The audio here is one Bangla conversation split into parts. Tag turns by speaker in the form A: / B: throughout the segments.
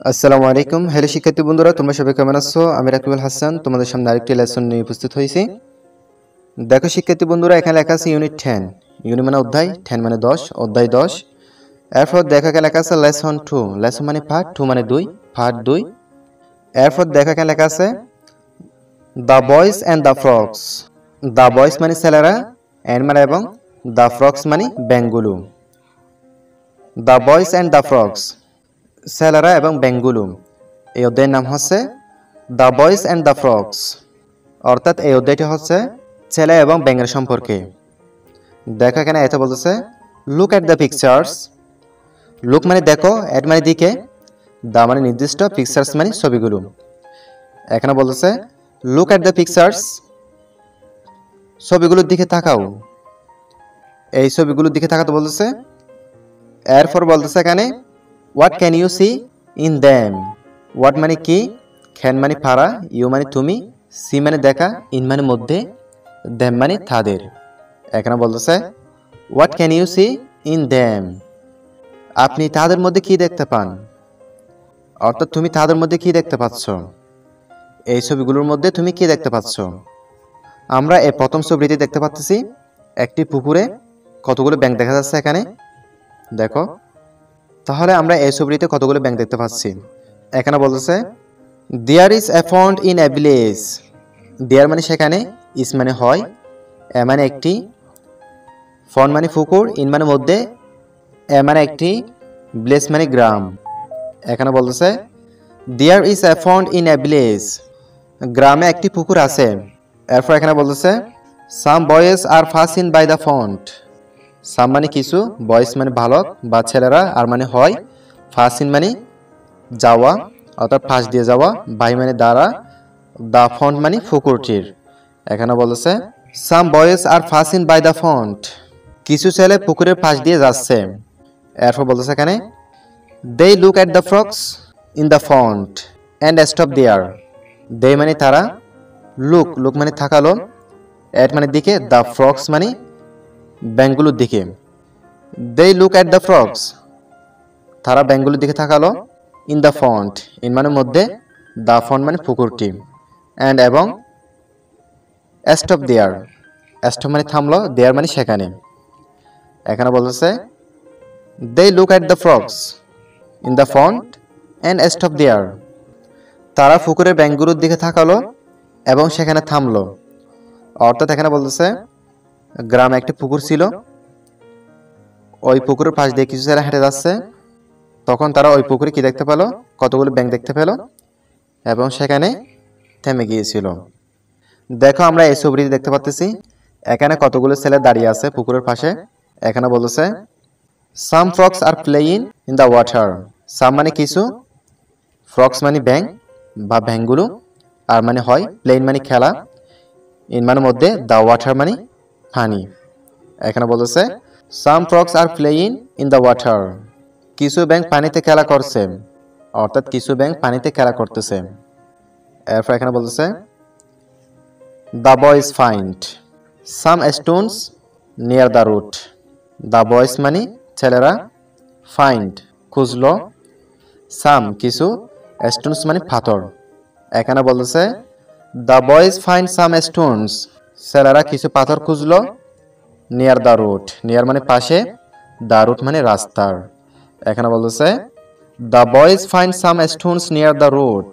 A: আসসালামু আলাইকুম। হ্যালো শিক্ষার্থী বন্ধুরা, তোমরা সবাই কেমন আছো? আমি রাকিবুল হাসান তোমাদের সামনে আরেকটি লেসন নিয়ে উপস্থিত হয়েছি। দেখো শিক্ষার্থী বন্ধুরা, এখানে লেখা আছে ইউনিট 10। ইউনিট মানে অধ্যায়, 10 মানে 10, অধ্যায় 10। এরপর দেখো এখানে লেখা আছে লেসন 2। লেসন মানে পার্ট, 2 মানে 2, পার্ট 2। এরপর দেখো এখানে লেখা আছে the boys and the frogs. The boys মানে ছেলেরা, অ্যান্ড মানে এবং, দ্য ফ্রগস মানে ব্যাঙগুলো। The boys and the frogs, ছেলেরা এবং ব্যাঙগুলো। এই অধ্যায়ের নাম হচ্ছে the boys and the frogs, অর্থাৎ এই অধ্যায়টি হচ্ছে ছেলে এবং ব্যাঙের সম্পর্কে। দেখো এখানে এতে বলতেছে look at the pictures. Look মানে দেখো, অ্যাট মানে দিকে, দা মানে নির্দিষ্ট, পিকচার্স মানে ছবিগুলো। এখানে বলতেছে লুক অ্যাট দ্য পিকচার্স, ছবিগুলোর দিকে তাকাও। এই ছবিগুলোর দিকে তাকাতে বলতেছে। এরপর বলতেছে এখানে what can you see in them. What মানে কি, ক্যান মানে পারা, ইউ মানে তুমি, সি মানে দেখা, ইন মানে মধ্যে, দ্যাম মানে তাদের। এখানে বলতেছে what can you see in them, আপনি তাদের মধ্যে কি দেখতে পান, অর্থাৎ তুমি তাদের মধ্যে কি দেখতে পাচ্ছ, এই ছবিগুলোর মধ্যে তুমি কি দেখতে পাচ্ছ। আমরা এই প্রথম ছবিটি দেখতে পাচ্ছি একটি পুকুরে কতগুলো ব্যাঙ দেখা যাচ্ছে এখানে দেখো। তাহলে আমরা এই ছবিটিতে কতগুলো ব্যাঙ দেখতে পাচ্ছি। এখানে বলতেছে there is a pond in a village. There মানে সেখানে, ইজ মানে হয়, এ মানে একটি, পন্ড মানে পুকুর, ইন মানে মধ্যে, এ মানে একটি, ভিলেজ মানে গ্রাম। এখানে বলতেছে there is a pond in a village, গ্রামে একটি পুকুর আছে। এরপর এখানে বলতেছে some boys are passing by the pond. Some মানে কিছু, বয়েজ মানে বালক বা ছেলেরা, আর মানে হয়, ফাসিন মানে যাওয়া, অর্থাৎ ফাঁস দিয়ে যাওয়া, বাই মানে দ্বারা, দ্য ফন্ট মানে পুকুরটির। এখানে বলতেছে some boys are passing by the pond, কিছু ছেলে পুকুরের পাশ দিয়ে যাচ্ছে। এরপর বলতেছে এখানে they look at the frogs in the pond and stop there. They মানে তারা, লুক, লুক মানে থাকালো, অ্যাট মানে দিকে, দ্য ফ্রগস মানে ব্যাঙগুলোর দিকে। They look at the frogs, তারা ব্যাঙগুলোর দিকে থাকালো, ইন দ্য ফন্ট, ইন মানে মধ্যে, দ্য ফন্ট মানে পুকুরটি, অ্যান্ড এবং, স্টপ দেয়ার, স্টপ মানে থামলো, দেয়ার মানে সেখানে। এখানে বলতেছে they look at the frogs in the pond and stop there, তারা পুকুরের ব্যাঙগুলোর দিকে থাকালো এবং সেখানে থামলো। অর্থাৎ এখানে বলতেছে গ্রামে একটি পুকুর ছিল, ওই পুকুরের পাশ দিয়ে কিছু ছেলে হেঁটে যাচ্ছে, তখন তারা ওই পুকুরে কি দেখতে পেল, কতগুলো ব্যাঙ দেখতে পেল এবং সেখানে থেমে গিয়েছিল। দেখো আমরা এই ছবিটি দেখতে পাচ্ছি, এখানে কতগুলো ছেলে দাঁড়িয়ে আছে পুকুরের পাশে। এখানে বলতেছে some frogs are playing in the water. Some মানে কিছু, ফ্রগস মানে ব্যাঙ বা ব্যাঙগুলো, আর মানে হয়, প্লেইং মানে খেলা, ইন মানে মধ্যে, দ্য ওয়াটার মানে পানি। এখানে বলতেছে some frogs are playing in the water, কিছু ব্যাঙ পানিতে খেলা করছে, অর্থাৎ কিছু ব্যাঙ পানিতে খেলা করতেছে। এরপর এখানে বলতেছে the boys find some stones near the route. The boys মানে ছেলেরা, ফাইন্ড খুঁজলো, সাম কিছু, স্টোনস মানে পাথর। এখানে বলতেছে the boys find some stones, ছেলেরা কিছু পাথর খুঁজলো, নিয়ার দ্য রুট, নিয়ার মানে পাশে, দ্য রুট মানে রাস্তার। এখানে বলতেছে the boys find some stones near the route,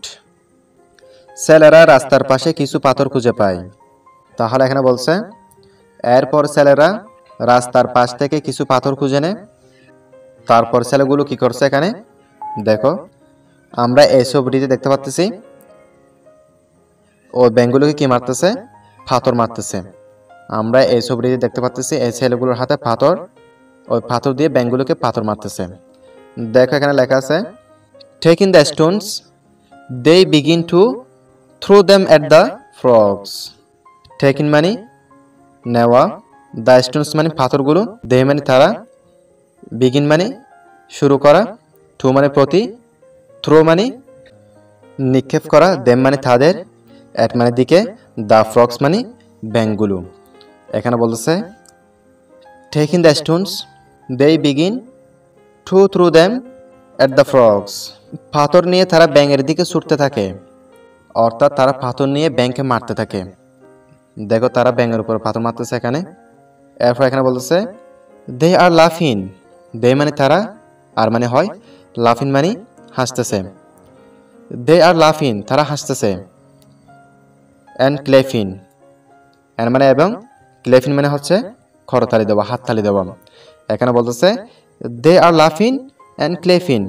A: ছেলেরা রাস্তার পাশে কিছু পাথর খুঁজে পায়। তাহলে এখানে বলছে এরপর ছেলেরা রাস্তার পাশ থেকে কিছু পাথর খুঁজে নেয়। তারপর ছেলেগুলো কি করছে এখানে দেখো, আমরা এই ছবিটিতে দেখতে পাচ্ছি ও ব্যাঙগুলোকে কি মারতেছে, পাথর মারতেছে। আমরা এই ছবিটিতে দেখতে পাচ্ছি এই ছেলেগুলোর হাতে পাথর, ওই পাথর দিয়ে ব্যাঙগুলোকে পাথর মারতেছে। দেখো এখানে লেখা আছে taking the stones they begin to throw them at the frogs. Taking মানে নেওয়া, দ্য স্টোনস মানে পাথরগুলো, দে মানে তারা, বিগিন মানে শুরু করা, টু মানে প্রতি, থ্রো মানে নিক্ষেপ করা, দেম মানে তাদের, এট মানে দিকে, দ্য ফ্রগস মানে ব্যাঙগুলো। এখানে বলতেছে taking the stones they begin to throw them at the frogs. পাথর নিয়ে তারা ব্যাঙের দিকে ছুটতে থাকে, অর্থাৎ তারা পাথর নিয়ে ব্যাঙকে মারতে থাকে। দেখো তারা ব্যাঙের উপর পাথর মারতেছে এখানে। এরপর এখানে বলতেছে দে আর লাফিং। দে মানে তারা, আর মানে হয় লাফিং মানে হাসতেছে। দে আর লাফিং তারা হাসতেছে। অ্যান্ড ক্লেফিং, অ্যান্ড মানে এবং, ক্লেফিং মানে হচ্ছে করতালি দেওয়া, হাততালি দেওয়া। এখানে বলতেছে দে আর লাফিং অ্যান্ড ক্লেফিং,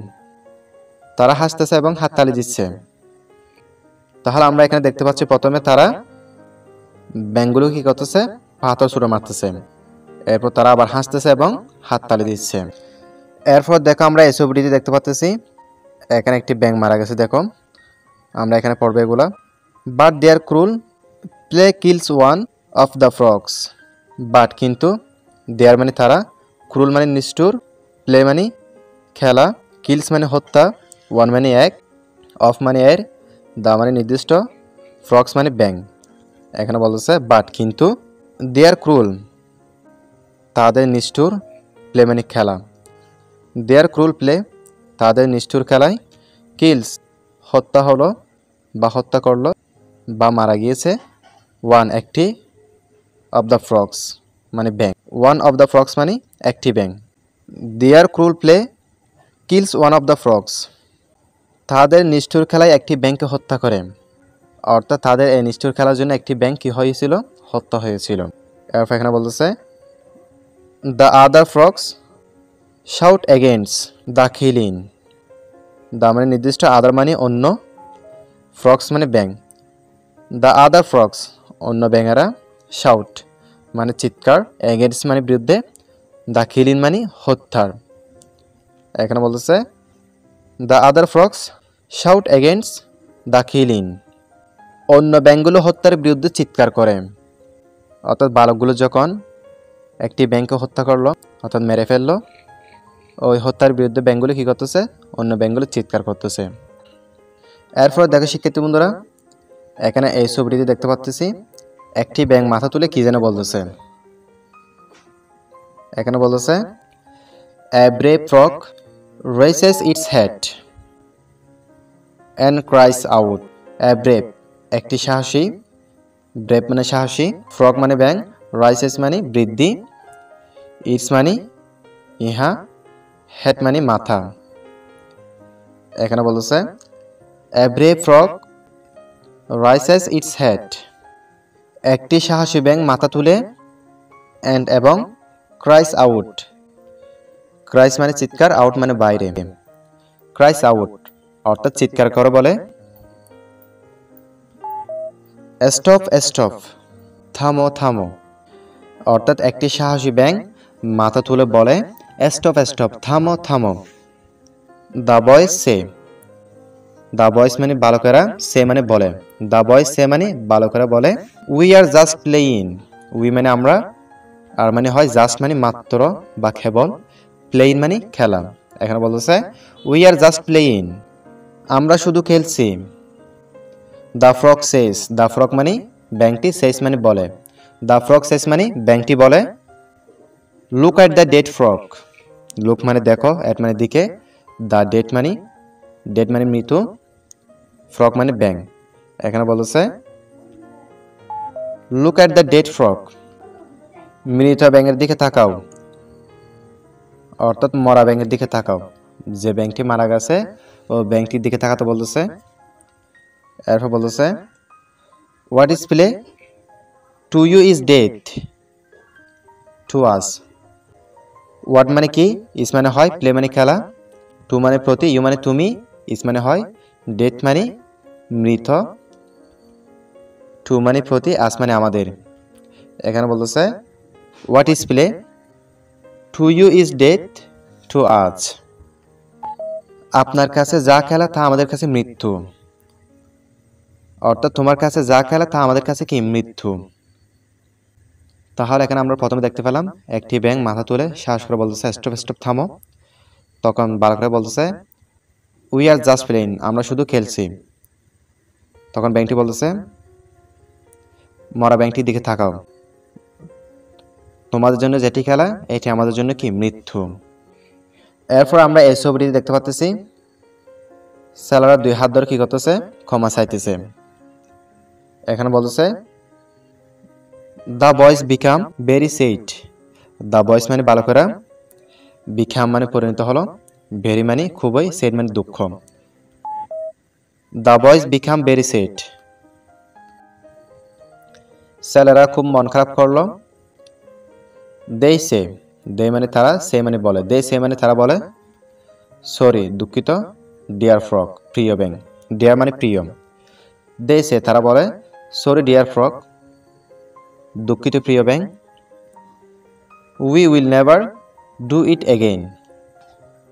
A: তারা হাসতেছে এবং হাততালি দিচ্ছে। তাহলে আমরা এখানে দেখতে পাচ্ছি প্রথমে তারা ব্যাঙগুলো কি করতেছে, পাথর ছুঁড়ে মারতেছে। এরপর তারা আবার হাসতেছে এবং হাততালি দিচ্ছে। এরপর দেখো আমরা এই ছবিটিতে দেখতে পাচ্ছি এখানে একটি ব্যাঙ মারা গেছে। দেখো আমরা এখানে পড়বো এগুলা। But their cruel play kills one of the frogs. But কিন্তু, দেয়ার মানে তারা, ক্রুল মানে নিষ্ঠুর, প্লে মানে খেলা, কিলস মানে হত্যা, ওয়ান মানে এক, অফ মানে এর, দা মানে নির্দিষ্ট, ফ্রগস মানে ব্যাঙ। এখানে বলতেছে বাট কিন্তু, দেয়ার ক্রুল তাদের নিষ্ঠুর, প্লে মানে খেলা, দেয়ার ক্রুল প্লে তাদের নিষ্ঠুর খেলায়, কিলস হত্যা হলো বা হত্যা করলো বা মারা গিয়েছে, ওয়ান একটি, অফ দ্য ফ্রগস মানে ব্যাঙ, ওয়ান অফ দ্য ফ্রগস মানে একটি ব্যাঙ। Their cruel play kills one of the frogs, তাদের নিষ্ঠুর খেলায় একটি ব্যাঙকে হত্যা করে, অর্থাৎ তাদের এই নিষ্ঠুর খেলার জন্য একটি ব্যাঙ কি হয়েছিল, হত্যা হয়েছিল। এরপর এখানে বলতেছে the other frogs shout against the killing. The মানে নির্দিষ্ট, আদার মানে অন্য, ফ্রগস মানে ব্যাঙ। দ্য আদার ফ্রগস অন্য ব্যাঙেরা, শাউট মানে চিৎকার, এগেইনস্ট মানে বিরুদ্ধে, দ্য কিলিং মানে হত্যার। এখানে বলতেছে the other frogs shout against the killing, অন্য ব্যাঙগুলো হত্যার বিরুদ্ধে চিৎকার করে। অর্থাৎ বালকগুলো যখন একটি ব্যাঙকে হত্যা করলো, অর্থাৎ মেরে ফেললো, ওই হত্যার বিরুদ্ধে ব্যাঙগুলো কি করতেছে, অন্য ব্যাঙগুলো চিৎকার করতেছে। এরপর দেখো শিক্ষার্থী বন্ধুরা, এখানে এই ছবিটিতে দেখতে পাচ্ছি একটি ব্যাঙ মাথা তুলে কি যেন বলতেছে। এখানে বলতেছে এ brave frog raises its head and cries out. A brave একটি সাহসী, ব্রেভ মানে সাহসী, ফ্রগ মানে ব্যাঙ, রাইসেস মানে বৃদ্ধি, ইটস মানে ইহা, হেড মানে মাথা। এখানে বলতেছে এ brave frog rises it's head, একটি সাহসী ব্যাঙ মাথা তুলে, এন্ড এবং, ক্রাইস আউট, ক্রাইস মানে চিৎকার, আউট মানে বাইরে, ক্রাইস আউট অর্থাৎ চিৎকার করে বলে স্টপ স্টপ থামো থামো, অর্থাৎ একটি সাহসী ব্যাঙ মাথা তুলে বলে স্টপ স্টপ থামো থামো। The boys say, the boys মানে বালকেরা, সে মানে বলে, দ্য বয়েজ সে মানে বালকেরা বলে we are just playing, we মানে আমরা, আর মানে হয় জাস্ট মানে মাত্র বা কেবল, প্লেইং মানে খেলা। এখানে বলতেছে উই আর জাস্ট প্লেইং, আমরা শুধু খেলছি। The frog Sage, the frog মানে ব্যাংকটি, সেজ মানে বলে, দ্য ফ্রগ সেজ মানে ব্যাংকটি বলে look at the dead frog, look মানে দেখো, অ্যাট মানে দিকে, দ্য ডেড মানে, ডেড মানে মৃত্যু, ফ্রগ মানে ব্যাং। এখানে বলতেছে look at the dead frog, মৃত ব্যাঙের দিকে তাকাও, অর্থাৎ মরা ব্যাঙের দিকে তাকাও, যে ব্যাংকটি মারা গেছে ও ব্যাংকটির দিকে তাকাতে বলতেছে। এরপর বলতেছে what is play to you is death to us. What মানে কি, ইস মানে হয় প্লে মানে খেলা, টু মানে প্রতি, ইউ মানে তুমি, ইস মানে হয় ডেথ মানে মৃত, টু মানে প্রতি, আস মানে আমাদের। এখানে বলতেছে what is play to you is death to us, আপনার কাছে যা খেলা তা আমাদের কাছে মৃত্যু, অর্থাৎ তোমার কাছে যা খেলা তা আমাদের কাছে কি, মৃত্যু। তাহলে এখানে আমরা প্রথমে দেখতে পেলাম একটি ব্যাঙ মাথা তুলে শ্বাস করে বলতেছে স্টপ স্টপ থামো, তখন বালকরা বলতেছে উই আর জাস্ট প্লেইং, আমরা শুধু খেলছি। তখন ব্যাঙটি বলতেছে মরা ব্যাঙটির দিকে তাকাও, তোমাদের জন্য যেটি খেলা এটি আমাদের জন্য কি, মৃত্যু। এরপর আমরা এই ছবিটি দেখতে পাচ্ছি ছেলেরা দুই হাত ধরে কি করতেছে? ক্ষমা চাইতেছে। এখানে বলতেছে the boys become very sad. The boys মানে বালকেরা, বিকাম মানে পরিণত হলো, ভেরি মানে খুবই, সেড মানে দুঃখ। The boys become very sad. ছেলেরা খুব মন খারাপ করলো। দে সে, দে মানে তারা, সে মানে বলে, দে সে মানে তারা বলে, সরি দুঃখিত, ডিয়ার ফ্রক প্রিয় ব্যাং, ডিয়ার মানে প্রিয়। দে সে তারা বলে, সরি ডিয়ার ফ্রক দুঃখিত প্রিয় ব্যাং। We will never do it again.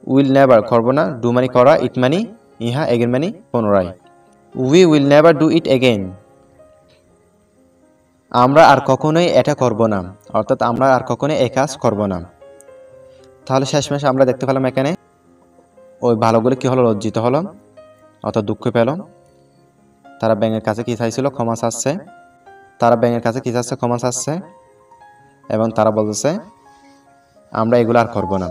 A: Will never করব না, ডু মানে করা, ইট মানে ইহা, এগেইন মানে পুনরায়। We will never do it again. আমরা আর কখনোই এটা করব না, অর্থাৎ আমরা আর কখনোই এই কাজ করব না। তাহলে শেষমেশ আমরা দেখতে পেলাম এখানে ওই ভালোগুলো কি হলো? লজ্জিত হলো, অর্থাৎ দুঃখ পেল। তারা ব্যাঙের কাছে কি চাইছিল? ক্ষমা চাচ্ছে। তারা ব্যাঙের কাছে কি চাচ্ছে? ক্ষমা চাচ্ছে। এবং তারা বলতেছে আমরা এগুলো আর করব না।